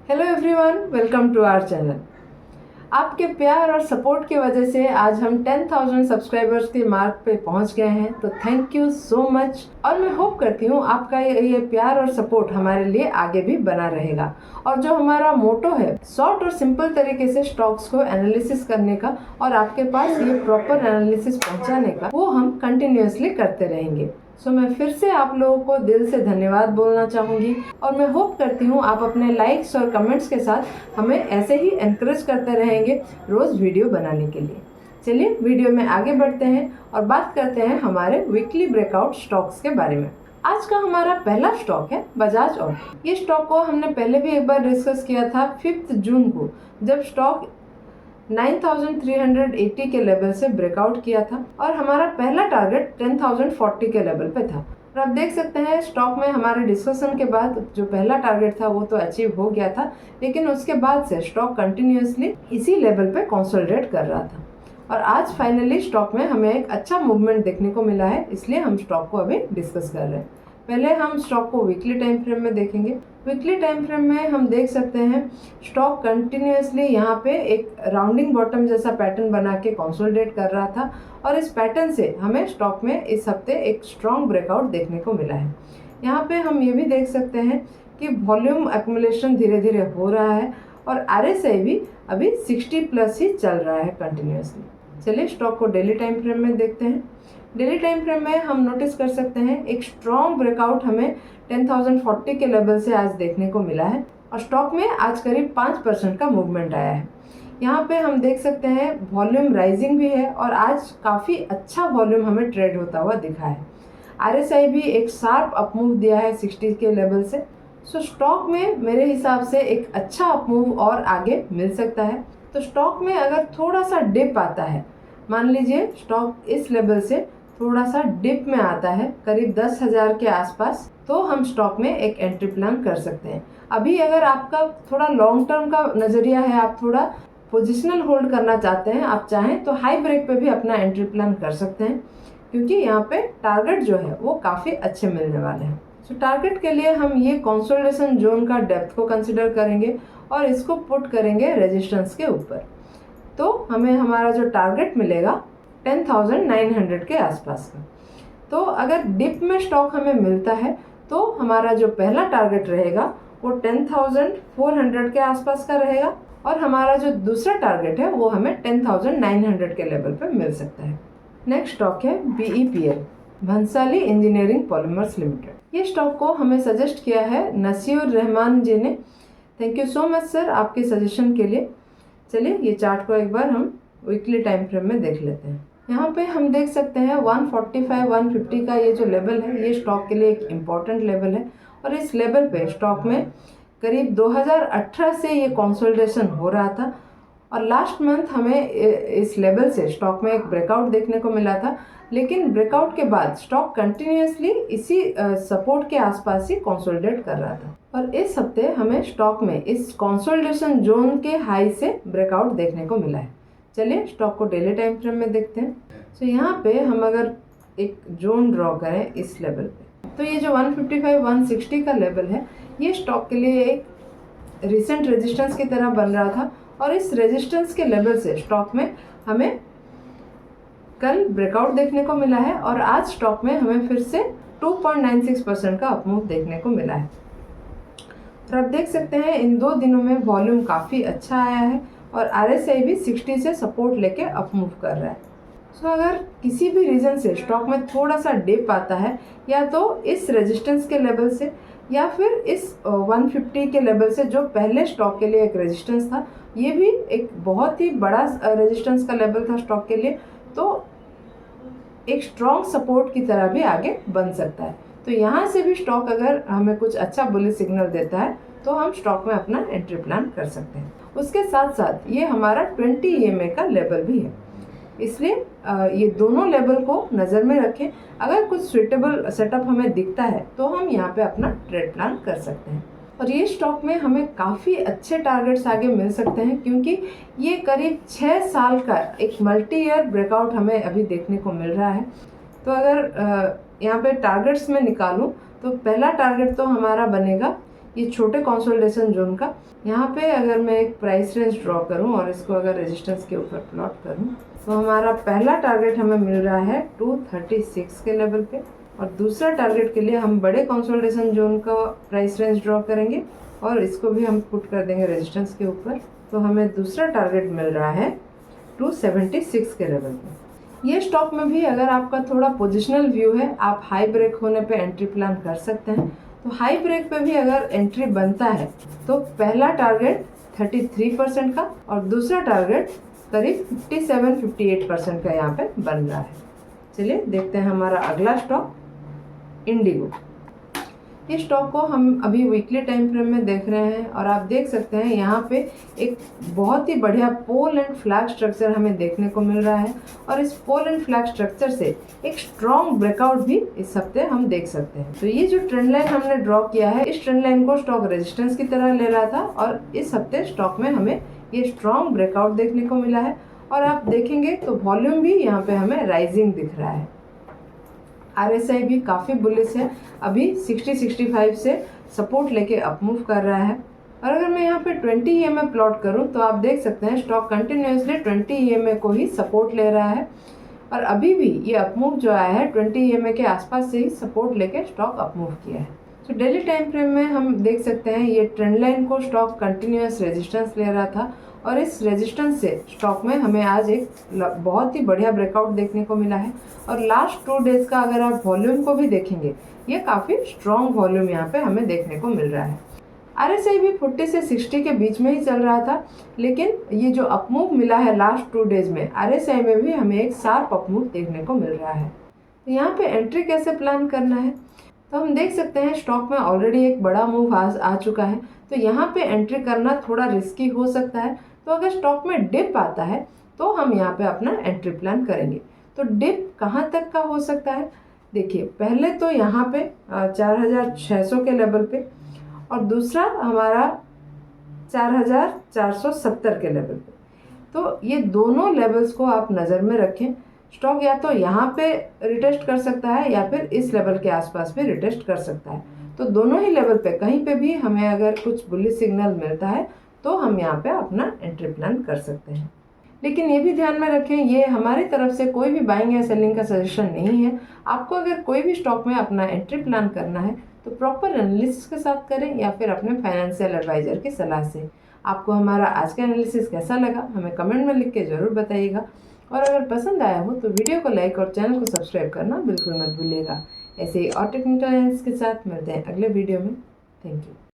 Hello everyone, welcome to our channel. आपके प्यार और सपोर्ट की वजह से आज हम 10,000 सब्सक्राइबर्स के मार्क पे पहुंच गए हैं, तो थैंक यू सो मच। और मैं होप करती हूँ आपका ये प्यार और सपोर्ट हमारे लिए आगे भी बना रहेगा। और जो हमारा मोटो है, शॉर्ट और सिंपल तरीके से स्टॉक्स को एनालिसिस करने का और आपके पास ये प्रॉपर एनालिसिस पहुँचाने का, वो हम कंटिन्यूसली करते रहेंगे। सो मैं फिर से आप लोगों को दिल से धन्यवाद बोलना चाहूँगी और मैं होप करती हूँ आप अपने लाइक्स और कमेंट्स के साथ हमें ऐसे ही एनकरेज करते रहेंगे रोज़ वीडियो बनाने के लिए। चलिए वीडियो में आगे बढ़ते हैं और बात करते हैं हमारे वीकली ब्रेकआउट स्टॉक्स के बारे में। आज का हमारा पहला स्टॉक है बजाज ऑटो। ये स्टॉक को हमने पहले भी एक बार डिस्कस किया था 5 जून को, जब स्टॉक 9,380 के लेवल से ब्रेकआउट किया था और हमारा पहला टारगेट 10,040 के लेवल पे था। और आप देख सकते हैं स्टॉक में हमारे डिस्कशन के बाद जो पहला टारगेट था वो तो अचीव हो गया था, लेकिन उसके बाद से स्टॉक कंटिन्यूसली इसी लेवल पे कंसोलिडेट कर रहा था। और आज फाइनली स्टॉक में हमें एक अच्छा मूवमेंट देखने को मिला है, इसलिए हम स्टॉक को अभी डिस्कस कर रहे हैं। पहले हम स्टॉक को वीकली टाइम फ्रेम में देखेंगे। वीकली टाइम फ्रेम में हम देख सकते हैं स्टॉक कंटिन्यूसली यहाँ पे एक राउंडिंग बॉटम जैसा पैटर्न बना के कंसोलिडेट कर रहा था और इस पैटर्न से हमें स्टॉक में इस हफ्ते एक स्ट्रॉन्ग ब्रेकआउट देखने को मिला है। यहाँ पे हम ये भी देख सकते हैं कि वॉल्यूम एक्युमुलेशन धीरे धीरे हो रहा है और RSI भी अभी 60 प्लस ही चल रहा है कंटिन्यूसली। चलिए स्टॉक को डेली टाइम फ्रेम में देखते हैं। डेली टाइम फ्रेम में हम नोटिस कर सकते हैं एक स्ट्रॉन्ग ब्रेकआउट हमें 10,040 के लेवल से आज देखने को मिला है और स्टॉक में आज करीब 5% का मूवमेंट आया है। यहाँ पे हम देख सकते हैं वॉल्यूम राइजिंग भी है और आज काफ़ी अच्छा वॉल्यूम हमें ट्रेड होता हुआ दिखा है। RSI भी एक शार्प अपमूव दिया है 60 के लेवल से। सो स्टॉक में मेरे हिसाब से एक अच्छा अपमूव और आगे मिल सकता है। तो स्टॉक में अगर थोड़ा सा डिप आता है, मान लीजिए स्टॉक इस लेवल से थोड़ा सा डिप में आता है करीब 10,000 के आसपास, तो हम स्टॉक में एक एंट्री प्लान कर सकते हैं। अभी अगर आपका थोड़ा लॉन्ग टर्म का नज़रिया है, आप थोड़ा पोजिशनल होल्ड करना चाहते हैं, आप चाहें तो हाई ब्रेक पे भी अपना एंट्री प्लान कर सकते हैं, क्योंकि यहाँ पे टारगेट जो है वो काफ़ी अच्छे मिलने वाले हैं। तो टारगेट के लिए हम ये कंसोलिडेशन जोन का डेप्थ को कंसिडर करेंगे और इसको पुट करेंगे रेजिस्टेंस के ऊपर। तो हमें हमारा जो टारगेट मिलेगा 10,900 के आसपास का। तो अगर डिप में स्टॉक हमें मिलता है तो हमारा जो पहला टारगेट रहेगा वो 10,400 के आसपास का रहेगा और हमारा जो दूसरा टारगेट है वो हमें 10,900 के लेवल पे मिल सकता है। नेक्स्ट स्टॉक है BEPL, Bhansali engineering polymers limited. ये स्टॉक को हमें सजेस्ट किया है नसीर रहमान जी ने। Thank you so much sir आपके सजेशन के लिए। चलिए ये चार्ट को एक बार हम वीकली टाइम फ्रेम में देख लेते हैं। यहाँ पे हम देख सकते हैं 145-150 का ये जो लेवल है ये स्टॉक के लिए एक इम्पॉर्टेंट लेवल है और इस लेवल पे स्टॉक में करीब 2018 से ये कंसोलिडेशन हो रहा था और लास्ट मंथ हमें इस लेवल से स्टॉक में एक ब्रेकआउट देखने को मिला था, लेकिन ब्रेकआउट के बाद स्टॉक कंटिन्यूसली इसी सपोर्ट के आसपास ही कंसोलिडेट कर रहा था और इस हफ्ते हमें स्टॉक में इस कंसोलिडेशन जोन के हाई से ब्रेकआउट देखने को मिला है। चलिए स्टॉक को डेली टाइम फ्रेम में देखते हैं। तो यहाँ पे हम अगर एक जोन ड्रॉ करें इस लेवल पे, तो ये जो 155-160 का लेवल है ये स्टॉक के लिए एक रिसेंट रेजिस्टेंस की तरह बन रहा था और इस रेजिस्टेंस के लेवल से स्टॉक में हमें कल ब्रेकआउट देखने को मिला है और आज स्टॉक में हमें फिर से 2.96% का अपमूव देखने को मिला है। और आप देख सकते हैं इन 2 दिनों में वॉल्यूम काफ़ी अच्छा आया है और RSI भी 60 से सपोर्ट लेके अपमूव कर रहा है। सो अगर किसी भी रीज़न से स्टॉक में थोड़ा सा डिप आता है, या तो इस रेजिस्टेंस के लेवल से या फिर इस 150 के लेवल से, जो पहले स्टॉक के लिए एक रेजिस्टेंस था, ये भी एक बहुत ही बड़ा रेजिस्टेंस का लेवल था स्टॉक के लिए, तो एक स्ट्रॉन्ग सपोर्ट की तरह भी आगे बन सकता है। तो यहाँ से भी स्टॉक अगर हमें कुछ अच्छा बुलिश सिग्नल देता है तो हम स्टॉक में अपना एंट्री प्लान कर सकते हैं। उसके साथ साथ ये हमारा 20 EMA का लेवल भी है, इसलिए ये दोनों लेवल को नज़र में रखें। अगर कुछ सुइटेबल सेटअप हमें दिखता है तो हम यहाँ पे अपना ट्रेड प्लान कर सकते हैं। और ये स्टॉक में हमें काफ़ी अच्छे टारगेट्स आगे मिल सकते हैं, क्योंकि ये करीब 6 साल का एक मल्टी ईयर ब्रेकआउट हमें अभी देखने को मिल रहा है। तो अगर यहाँ पे टारगेट्स में निकालूँ तो पहला टारगेट तो हमारा बनेगा ये छोटे कंसोलिडेशन जोन का। यहाँ पे अगर मैं एक प्राइस रेंज ड्रॉ करूँ और इसको अगर रेजिस्टेंस के ऊपर प्लॉट करूँ तो हमारा पहला टारगेट हमें मिल रहा है 236 के लेवल पे, और दूसरा टारगेट के लिए हम बड़े कंसोलिडेशन जोन का प्राइस रेंज ड्रॉ करेंगे और इसको भी हम पुट कर देंगे रेजिस्टेंस के ऊपर। तो हमें दूसरा टारगेट मिल रहा है 276 के लेवल पे। ये स्टॉक में भी अगर आपका थोड़ा पोजिशनल व्यू है, आप हाई ब्रेक होने पे एंट्री प्लान कर सकते हैं। तो हाई ब्रेक पे भी अगर एंट्री बनता है तो पहला टारगेट 33% का और दूसरा टारगेट करीब 57-58% का यहाँ पे बन रहा है। चलिए देखते हैं हमारा अगला स्टॉक इंडिगो। इस स्टॉक को हम अभी वीकली टाइम फ्रेम में देख रहे हैं और आप देख सकते हैं यहाँ पे एक बहुत ही बढ़िया पोल एंड फ्लैग स्ट्रक्चर हमें देखने को मिल रहा है, और इस पोल एंड फ्लैग स्ट्रक्चर से एक स्ट्रॉन्ग ब्रेकआउट भी इस हफ्ते हम देख सकते हैं। तो ये जो ट्रेंड लाइन हमने ड्रॉ किया है, इस ट्रेंड लाइन को स्टॉक रेजिस्टेंस की तरह ले रहा था और इस हफ्ते स्टॉक में हमें ये स्ट्रॉन्ग ब्रेकआउट देखने को मिला है। और आप देखेंगे तो वॉल्यूम भी यहाँ पे हमें राइजिंग दिख रहा है। RSI भी काफ़ी बुलिश है, अभी 60-65 से सपोर्ट लेके अप मूव कर रहा है। और अगर मैं यहाँ पे 20 EMA प्लॉट करूँ तो आप देख सकते हैं स्टॉक कंटिन्यूसली 20 EMA को ही सपोर्ट ले रहा है, और अभी भी ये अप मूव जो आया है 20 EMA के आसपास से ही सपोर्ट लेके स्टॉक अप मूव किया है। तो डेली टाइम फ्रेम में हम देख सकते हैं ये ट्रेंड लाइन को स्टॉक कंटिन्यूस रेजिस्टेंस ले रहा था, और इस रेजिस्टेंस से स्टॉक में हमें आज एक बहुत ही बढ़िया ब्रेकआउट देखने को मिला है। और लास्ट 2 डेज का अगर आप वॉल्यूम को भी देखेंगे, ये काफ़ी स्ट्रॉन्ग वॉल्यूम यहाँ पे हमें देखने को मिल रहा है। RSI भी 40 से 60 के बीच में ही चल रहा था, लेकिन ये जो अपमूव मिला है लास्ट 2 डेज में, RSI में भी हमें एक शार्प अपमूव देखने को मिल रहा है। तो यहाँ पे एंट्री कैसे प्लान करना है, तो हम देख सकते हैं स्टॉक में ऑलरेडी एक बड़ा मूव आ चुका है, तो यहाँ पे एंट्री करना थोड़ा रिस्की हो सकता है। तो अगर स्टॉक में डिप आता है तो हम यहाँ पे अपना एंट्री प्लान करेंगे। तो डिप कहाँ तक का हो सकता है, देखिए पहले तो यहाँ पे 4600 के लेवल पे, और दूसरा हमारा 4470 के लेवल पे। तो ये दोनों लेवल्स को आप नज़र में रखें। स्टॉक या तो यहाँ पे रिटेस्ट कर सकता है या फिर इस लेवल के आसपास भी रिटेस्ट कर सकता है। तो दोनों ही लेवल पे कहीं पे भी हमें अगर कुछ बुलिश सिग्नल मिलता है तो हम यहाँ पे अपना एंट्री प्लान कर सकते हैं। लेकिन ये भी ध्यान में रखें, ये हमारी तरफ से कोई भी बाइंग या सेलिंग का सजेशन नहीं है। आपको अगर कोई भी स्टॉक में अपना एंट्री प्लान करना है तो प्रॉपर एनालिसिस के साथ करें या फिर अपने फाइनेंशियल एडवाइज़र की सलाह से। आपको हमारा आज का एनालिसिस कैसा लगा हमें कमेंट में लिख के ज़रूर बताइएगा, और अगर पसंद आया हो तो वीडियो को लाइक और चैनल को सब्सक्राइब करना बिल्कुल मत भूलिएगा। ऐसे ही और टेक्निकल एनालिसिस के साथ मिलते हैं अगले वीडियो में। Thank you.